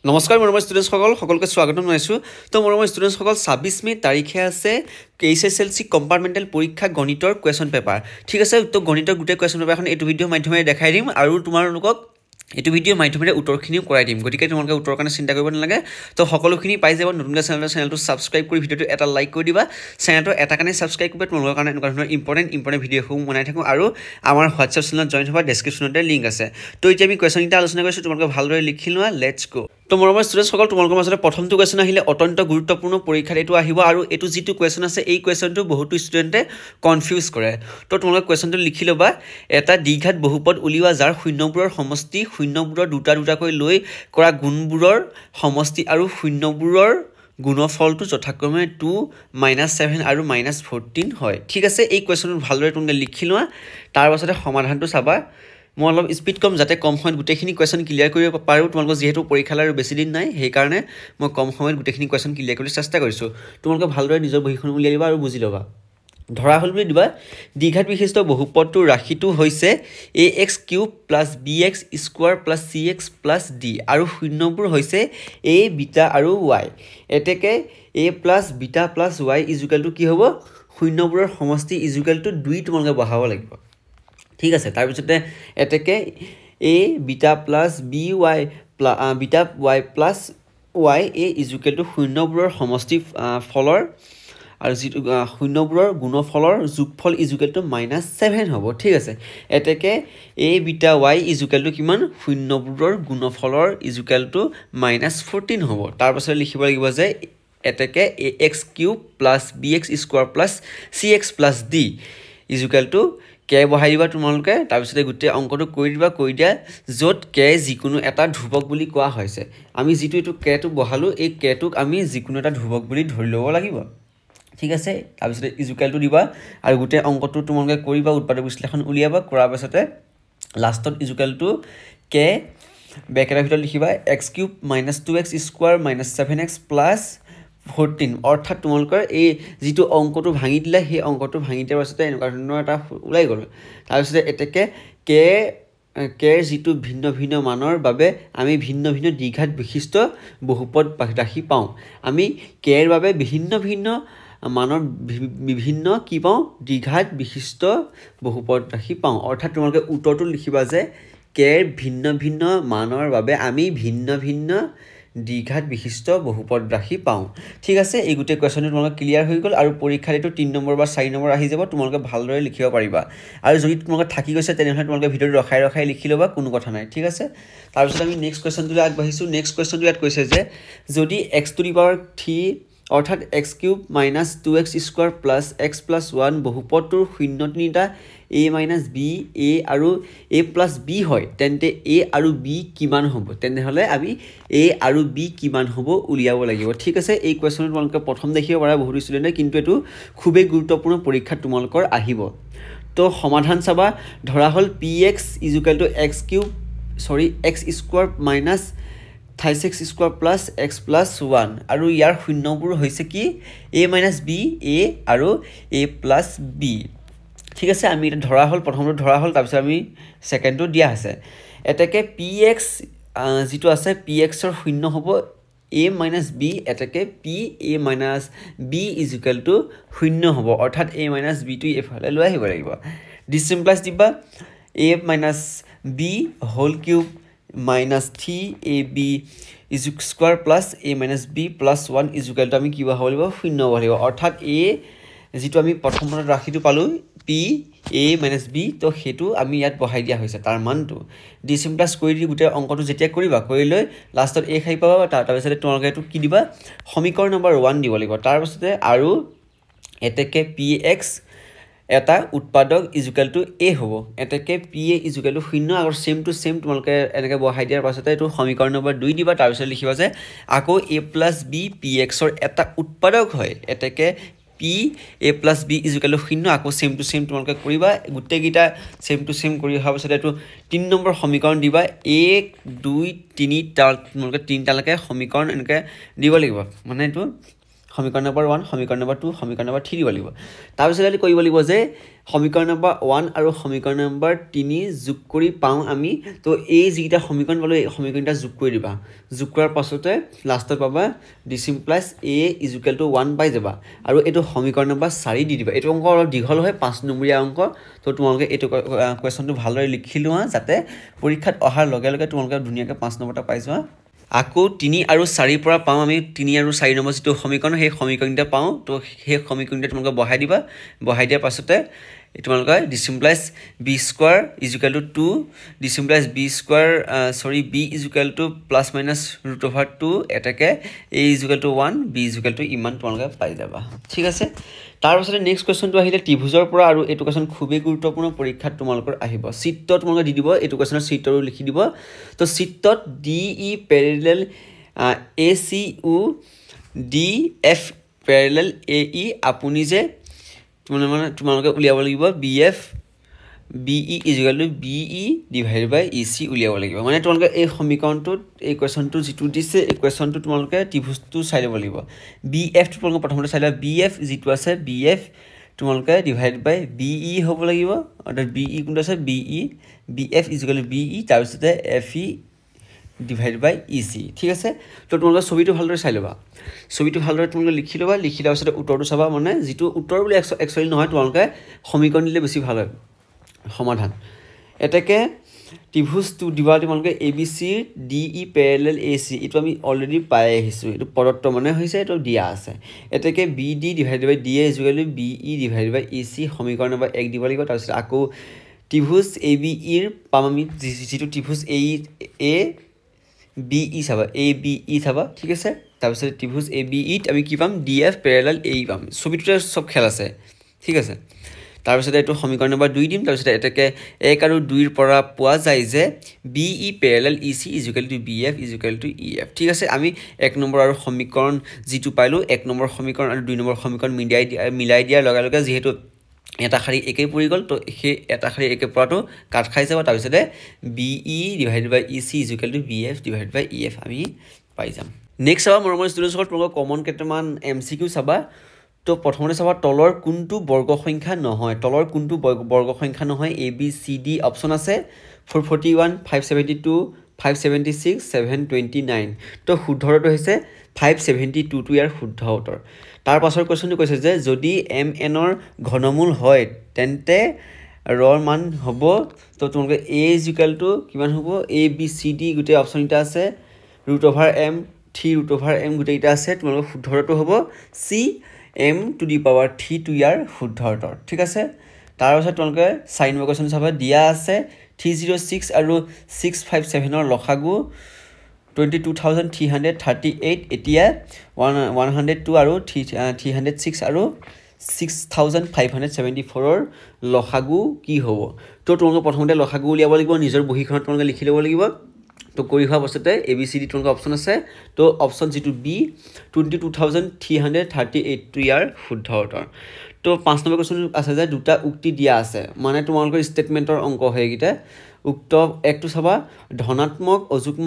নমস্কাৰ মৰমৰ ষ্টুডেণ্টসকল সকলোকে স্বাগতম জনাইছোঁ তো মৰমৰ ষ্টুডেণ্টসকল 26 মে তাৰিখে আছে KSSLC কম্পাৰ্টমেণ্টেল পৰীক্ষা গণিতৰ কুৱেশ্যন পেপাৰ ঠিক আছে তো গণিতৰ গোটেই কুৱেশ্যন পেপাৰখন এইটো ভিডিঅ' মাধ্যমেৰে দেখাই দিম আৰু তোমালোকক এইটো ভিডিঅ' মাধ্যমেৰে উত্তৰখিনিও কৰাই দিম গতিকে তোমালোকে উত্তৰৰ কাৰণে চিন্তা কৰিব নালাগে তো সকলোখিনি পাই যাব নতুনকৈ চেনেলটো ছাবস্ক্ৰাইব কৰি ভিডিঅ'টো এটা লাইক কৰি দিবা চেনেলটো এটা কাৰণে ছাবস্ক্ৰাইব কৰিবা তোমালোকৰ কাৰণে এনেকুৱা ধৰণৰ ইম্পৰ্টেণ্ট ভিডিঅ'সমূহ বনাই থাকোঁ আৰু আমাৰ হোৱাটছআপ চেনেলত জইন হোৱা ডেছক্ৰিপশ্যনতে লিংক আছে তো এতিয়া আমি কুৱেশ্যনকেইটা আলোচনা কৰিছোঁ তোমালোকে ভালদৰে লিখি লোৱা লেটছ গো তো মৰমৰ ষ্টুডেণ্টসকল তোমালোকৰ মাজতে প্ৰথমটো কুৱেশ্যন আহিলে অত্যন্ত গুৰুত্বপূৰ্ণ পৰীক্ষাত এইটো আহিব আৰু এইটো যিটো কুৱেশ্যন আছে এই কুৱেশ্যনটো বহুতো ষ্টুডেণ্টে কনফিউজ কৰে তো তোমালোকে কুৱেশ্যনটো লিখি ল'বা এটা দ্বিঘাত বহুপদ উলিওৱা যাৰ শূন্যবোৰৰ সমষ্টি শূন্যবোৰৰ দুটাকৈ লৈ কৰা গুণবোৰৰ সমষ্টি আৰু শূন্যবোৰৰ গুণফলটো যথাক্ৰমে 2 -7 আৰু -14 হয় ঠিক আছে এই কুৱেশ্যনটো ভালদৰে তোমালোকে লিখি লোৱা তাৰ পাছতে সমাধানটো চাবা মই অলপ স্পীড কম যাতে কম সময়ত গোটেইখিনি কুৱেশ্যন ক্লিয়াৰ কৰিব পাৰোঁ তোমালোকৰ যিহেতু পৰীক্ষালৈ আৰু বেছি দিন নাই সেইকাৰণে মই কম সময়ত গোটেইখিনি কুৱেশ্যন ক্লিয়াৰ কৰিবলৈ চেষ্টা কৰিছোঁ তোমালোকে ভালদৰে নিজৰ বহীখন উলিয়াই দিবা আৰু বুজি ল'বা ধৰা হ'ল বুলি দিবা দ্বিঘাত বিশিষ্ট বহুপদটোৰ ৰাশিটো হৈছে ax³ + bx² + cx + d আৰু শূন্যবোৰ হৈছে a বিটা আৰু y এতেকে a + বিটা + y = কি হ'ব শূন্যবোৰৰ সমষ্টি = 2 তোমালোকে বহাব লাগিব ঠিক আছে তাৰ পিছতে এতেকে a beta + by beta y + y a = শূন্যবোৰৰ সমষ্টি ফলৰ আৰু যিটো শূন্যবোৰৰ গুণফলৰ যোগফল = -7 হ'ব ঠিক আছে এতেকে a বিটা y = কিমান শূন্যবোৰৰ গুণফলৰ = -14 হ'ব তাৰ পাছত লিখিব লাগিব যে এতেকে ax³ + bx² + cx + d = কে বহাই দিবা তোমালোকে তাৰ পিছতে গোটেই অংকটো কৰি দিয়া য'ত কে যিকোনো এটা ধ্ৰুৱক বুলি কোৱা হৈছে আমি যিটো এইটো কেটো বহালো এই কেটোক আমি যিকোনো এটা ধ্ৰুৱক বুলি ধৰি ল'ব লাগিব ঠিক আছে তাৰ পিছতে = দিবা আৰু গোটেই অংকটো তোমালোকে কৰিবা উৎপাদক বিশ্লেষণ উলিয়াবা কৰাৰ পাছতে লাষ্টত কে ব্ৰেকেটৰ ভিতৰত লিখিবা x³ - 2x² - 7x + 14 অৰ্থাৎ তোমালোকৰ এই যিটো অংকটো ভাঙি দিলে সেই অংকটো ভাঙি দিয়াৰ পাছতে এনেকুৱা ধৰণৰ এটা ওলাই গ'ল তাৰপিছতে এতেকে কে যিটো ভিন্ন ভিন্ন মানৰ বাবে আমি ভিন্ন ভিন্ন দ্বিঘাত বিশিষ্ট বহুপদ ৰাশি পাওঁ আমি কেৰ বাবে ভিন্ন ভিন্ন মানৰ বিভিন্ন কি পাওঁ দ্বিঘাত বিশিষ্ট বহুপদ ৰাশি পাওঁ অৰ্থাৎ তোমালোকে উত্তৰটো লিখিবা যে কেৰ ভিন্ন ভিন্ন মানৰ বাবে আমি ভিন্ন ভিন্ন দ্বিঘাত বিশিষ্ট বহুপদ ৰাশি পাওঁ ঠিক আছে এই গোটেই কুৱেশ্যনটো তোমালোকে ক্লিয়াৰ হৈ গ'ল আৰু পৰীক্ষাত এইটো 3 নম্বৰ বা 4 নম্বৰ আহি যাব তোমালোকে ভালদৰে লিখিব পাৰিবা আৰু যদি তোমালোকে থাকি গৈছে তেনেহ'লে তোমালোকে ভিডিঅ'টো ৰখাই লিখি ল'বা কোনো কথা নাই ঠিক আছে তাৰপিছত আমি নেক্সট কুৱেশ্যনটোলৈ আগবাঢ়িছোঁ নেক্সট কুৱেশ্যনটো ইয়াত কৈছে যে যদি x³ অৰ্থাৎ x³ - 2x² + x + 1 বহুপদটোৰ শূন্য তিনিটা a - b a আৰু a + b হয় তেন্তে a আৰু b কিমান হ'ব তেনেহ'লে আমি a আৰু b কিমান হ'ব উলিয়াব লাগিব ঠিক আছে এই কুৱেশ্যনটো তোমালোকে প্ৰথম দেখিব পাৰা বহুত ষ্টুডেণ্টে কিন্তু এইটো খুবেই গুৰুত্বপূৰ্ণ পৰীক্ষাত তোমালোকৰ আহিব তো সমাধান চাবা ধৰা হ'ল px = x² - 36² + x + 1 আৰু ইয়াৰ শূন্যবোৰ হৈছে কি a - b a আৰু a + b ঠিক আছে আমি এটা ধৰা হ'ল প্ৰথমটো ধৰা হ'ল তাৰপিছত আমি ছেকেণ্ডটো দিয়া আছে এতেকে px যিটো আছে px ৰ শূন্য হ'ব a - b এতেকে p a - b = 0 হ'ব অৰ্থাৎ a - b টো এফালে লৈ আহিব লাগিব ডিসিম্পলাইজ দিবা a - b whole cube -3ab² + a - b + 1 = আমি কি বহাব লাগিব 0 বহাব লাগিব অৰ্থাৎ a যিটো আমি প্ৰথমতে ৰাশিটো পালোঁ p a - b তো সেইটো আমি ইয়াত বহাই দিয়া হৈছে তাৰ মানটো ডিসিম্পলাইজ কৰি দি গোটেই অংকটো যেতিয়া কৰিবা কৰি লৈ লাষ্টত a খাই পাবা তাৰপিছতে তোমালোকে এইটো কি দিবা সমীকৰণ নম্বৰ 1 দিব লাগিব তাৰপিছতে আৰু এতেকে px এটা উৎপাদক = a হ'ব এতেকে pa = 0 আৰু সেম টু সেম তোমালোকে এনেকৈ বহাই দিয়াৰ পাছতে এইটো সমীকৰণ নম্বৰ 2 দিবা তাৰপিছত লিখিবা যে আকৌ a + b px ৰ এটা উৎপাদক হয় এতেকে p a + b = 0 আকৌ সেম টু সেম তোমালোকে কৰিবা গোটেইকেইটা সেম টু সেম কৰি অহাৰ পাছত এইটো 3 নম্বৰ সমীকৰণ দিবা 1 2 3 তোমালোকে 3টালৈকে সমীকৰণ এনেকৈ দিব লাগিব মানে এইটো সমীকৰণ নম্বৰ 1 সমীকৰণ নম্বৰ 2 সমীকৰণ নম্বৰ 3 দিব লাগিব তাৰপিছত আমি কৰিব লাগিব যে সমীকৰণ নম্বৰ 1 আৰু সমীকৰণ নম্বৰ 3 যোগ কৰি পাওঁ আমি তো এই যিটা সমীকৰণ পালো এই সমীকৰণটা যোগ কৰি দিবা যোগ কৰাৰ পাছতে লাষ্টত পাবা d + a = 1 পাই যাবা আৰু এটো সমীকৰণ নম্বৰ 4 দি দিবা এটো অংক অলপ দীঘল হয় 5 নম্বৰীয়া অংক তো তোমালোকে এটো কোৱেশ্চনটো ভালদৰে লিখি লোৱা যাতে পৰীক্ষাত অহাৰ লগে লগে তোমালোকে ধুনীয়াকৈ 5 নম্বৰটা পাই যোৱা আকৌ 3 আৰু 4 পৰা পাওঁ আমি 3 আৰু 4 নম্বৰ যিটো সমীকৰণ সেই সমীকৰণটা পাওঁ তো সেই সমীকৰণটা তোমালোকে বহাই দিবা বহাই দিয়াৰ পাছতে তোমালোকে d + b² = 2 d + b² b ± √2 এটাকে a = 1 b = ইমান তোমালোকে পাই যাবা ঠিক আছে তাৰ পাছতে নেক্সট কোৱেশ্চনটো আহিলে ত্ৰিভুজৰ পৰা আৰু এটো কোৱেশ্চন খুবেই গুৰুত্বপূৰ্ণ পৰীক্ষাত তোমালোকৰ আহিব চিত্ৰত তোমালোকে দি দিব এটো কোৱেশ্চনৰ চিত্ৰটো লিখি দিব তো চিত্ৰত DE parallel ACU DF parallel AE আপুনি যে তোমালোকে উলিয়াব লাগিব BF BE = BE / EC উলিয়াব লাগিব মানে তোমালোকে এই সমীকৰণটোত এই কোৱেশ্চনটো যেটো দিছে এই কোৱেশ্চনটো তোমালোকে ত্ৰিভুজটো চাই ল'ব লাগিব BF টো তোমালোকে প্ৰথমতে চাই লোৱা BF যেটো আছে BF তোমালোকে / BE হ'ব লাগিব অৰ্থাৎ BE কোনটো আছে BE BF = BE তাৰ পিছতে FE / EC ঠিক আছে তো তোমালোকে ছবিটো ভালদৰে চাই ল'বা ছবিটো ভালদৰে তোমালোকে লিখি ল'বা লিখি লোৱাৰ পিছতে উত্তৰটো চাবা মানে যেটো উত্তৰ বুলি একচুৱেলি নহয় তোমালোকে সমীকৰণ দিলে বেছি ভাল হয় সমাধান এটাকে ত্ৰিভুজটো দিবা তোমালোকে ABC DE parallel AC এটো আমি অলৰেডি পাই আহিছো এটো পদত্ব মানে হৈছে এটো দিয়া আছে এটাকে BD / DA = BE / EC সমীকৰণ নম্বৰ 1 দিব লাগিব তাৰপিছত আকৌ ত্ৰিভুজ ABE ৰ পাম আমি যেটো ত্ৰিভুজ A BE চাবা ABE চাবা ঠিক আছে তাৰপিছত ত্ৰিভুজ ABE ত আমি কি পাম DF parallel AE পাম ছবিটোতে সব খেল আছে ঠিক আছে তাৰপিছত এটো সমীকৰণ নম্বৰ 2 দিম তাৰপিছত এটাকে 1 আৰু 2 ৰ পৰা পোৱা যায় যে BE parallel EC = BF = EF ঠিক আছে আমি 1 নম্বৰ আৰু সমীকৰণ যেটো পাইলো 1 নম্বৰ সমীকৰণ আৰু 2 নম্বৰ সমীকৰণ মিলাই দিয়াৰ লগে লগে যেহেতু এটা খালি একে পৰি গল তো সেই এটা খালি একে পৰাটো কাট খাই যাব তাৰ পিছতে BE / EC = BF / EF আমি পাই যাম নেক্সট চাবা মৰমৰ ষ্টুডেন্টসকল তোমালোকৰ কমন কেইটামান MCQ চাবা তো প্ৰথমতে চাবা তলৰ কোনটো বৰ্গ সংখ্যা নহয় তলৰ কোনটো বৰ্গ সংখ্যা নহয় ABCD অপচন আছে 441 572 576 729 তো শুদ্ধটো হৈছে 572 টো ইয়াৰ শুদ্ধ উত্তৰ তাৰ পাছৰ কোৱেশ্চনটো কৈছে যে যদি mn ৰ ঘনমূল হয় তেন্তে ৰ মান হ'ব তো তোমালোকে a = কিমান হ'ব ABCD গোটেই অপচন এটা আছে √m 3√m গোটেইটা আছে তোমালোকৰ শুদ্ধটো হ'ব C m⁻³ টো ইয়াৰ শুদ্ধ উত্তৰ ঠিক আছে তাৰ পাছত তোমালোকে সাইন কোৱেশ্চন চাবা দিয়া আছে 306 আৰু 657 ৰ লসাগু 22338 এতিয়া 102 আৰু 306 আৰু 6574 ৰ লসাগু কি হ'ব তো তোমালোকে প্ৰথমতে লসাগু উলিয়াব লাগিব নিজৰ বহিখনত তোমালোকে লিখি ল'ব লাগিব তো কৰি হোৱা বস্ততে ABCD তোমালোকৰ অপচন আছে তো অপচন যেটো B 22338 টো ইয়াৰ শুদ্ধ উত্তৰ তো 5 নম্বৰ কোৱেশ্চন আছে যে দুটা উক্তি দিয়া আছে মানে তোমালোকৰ ষ্টেটমেন্টৰ অংক হয় গিটা উক্ত একটো চাবা ধনাত্মক অযুগ্ম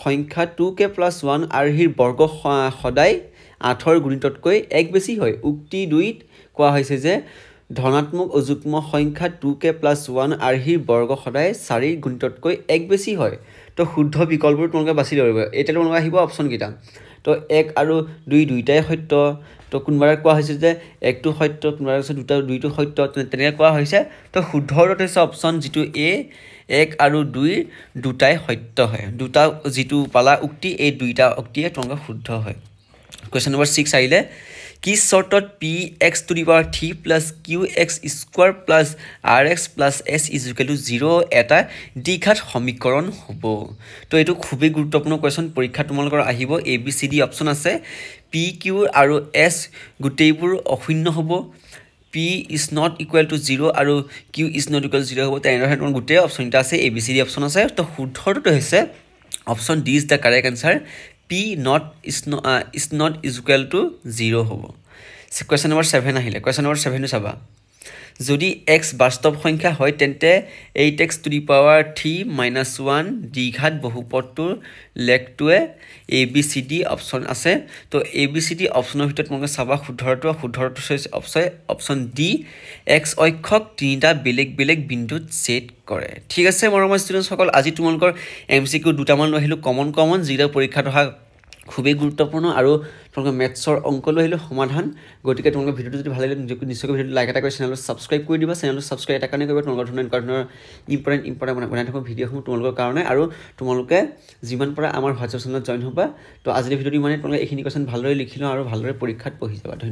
সংখ্যা 2k + 1 আৰহিৰ বৰ্গ সদায় 8 ৰ গুণিততকৈ এক বেছি হয় উক্তি 2ত কোৱা হৈছে যে ধনাত্মক অযুগ্ম সংখ্যা 2k + 1 আৰহিৰ বৰ্গ সদায় 4 ৰ গুণিততকৈ এক বেছি হয় তো শুদ্ধ বিকল্পবোৰ তোমালোকে বাছি লব এটা তোমালোকে আহিব অপচন কিটা তো 1 আৰু 2 দুইটাই সত্য তো কোনবাৰ কোৱা হৈছে যে 1 টো সত্য কোনবাৰ আছে 2 টো সত্য তেনেকৈ কোৱা হৈছে তো শুদ্ধ উত্তৰ হৈছে অপচন যেটো A 1 আৰু 2 দুটাই সত্য হয় দুটা যেটো পালা উক্তি এই দুইটা উক্তিয়ে তোমালোকৰ শুদ্ধ হয় কোৱেশ্চন নম্বৰ 6 আহিলে কি শৰ্তত px⁴ + qx² + rx + s = 0 এটা দ্বিঘাত সমীকৰণ হ'ব তো এটো খুবই গুৰুত্বপূৰ্ণ কোৱেশ্চন পৰীক্ষা তোমালোকৰ আহিব ABCD অপচন আছে p q আৰু s গোটেইবোৰ অশূন্য হ'ব p is not equal to 0 আৰু q is not equal to 0 হ'ব তেনেদৰে তোমাৰ গোটেই অপচনটা আছে ABCD অপচন আছে তো শুদ্ধটো হৈছে option D is the correct answer p is not equal to 0 হ'ব কোৱেশ্চন নম্বৰ 7 আহিলে কোৱেশ্চন নম্বৰ 7 চাবা যদি x বাস্তৱ সংখ্যা হয় তেন্তে 8x টু দি পাৱাৰ 3 - 1 দ্বিঘাত বহুপদটোৰ লেখটোৱে ABCD অপশ্যন আছে তো ABCD অপশ্যনৰ ভিতৰত তোমালোকে চাবা শুদ্ধটো হৈছে অপশ্যন ডি x অক্ষক তিনিটা বেলেগ বেলেগ বিন্দুত ছেদ কৰে ঠিক আছে মৰমৰ ষ্টুডেণ্টসকল আজি তোমালোকৰ MCQ দুটামান লৈ আহিলোঁ কমন যিটা পৰীক্ষাত অহা খুবেই গুৰুত্বপূৰ্ণ আৰু তোমালোকৰ মেথছৰ অংক লৈ আহিলোঁ সমাধান গতিকে তোমালোকৰ ভিডিঅ'টো যদি ভাল লাগে নিশ্চয়কৈ ভিডিঅ'টো লাইক এটা কৰি চেনেলটো ছাবস্ক্ৰাইব কৰি দিবা চেনেলটো ছাবস্ক্ৰাইব এটা কাৰণে কৰিব তোমালোকৰ ধৰণৰ ইম্পৰ্টেণ্ট বনাই থকা ভিডিঅ'সমূহ তোমালোকৰ কাৰণে আৰু তোমালোকে যিমান পৰা আমাৰ হোৱাটছআপ চেনেলত জইন হ'বা তো আজিৰ ভিডিঅ'টো মানে তোমালোকে এইখিনি কুৱেশ্যন ভালদৰে লিখি লওঁ আৰু ভালদৰে পৰীক্ষাত পঢ়ি যাবা ধন্যবাদ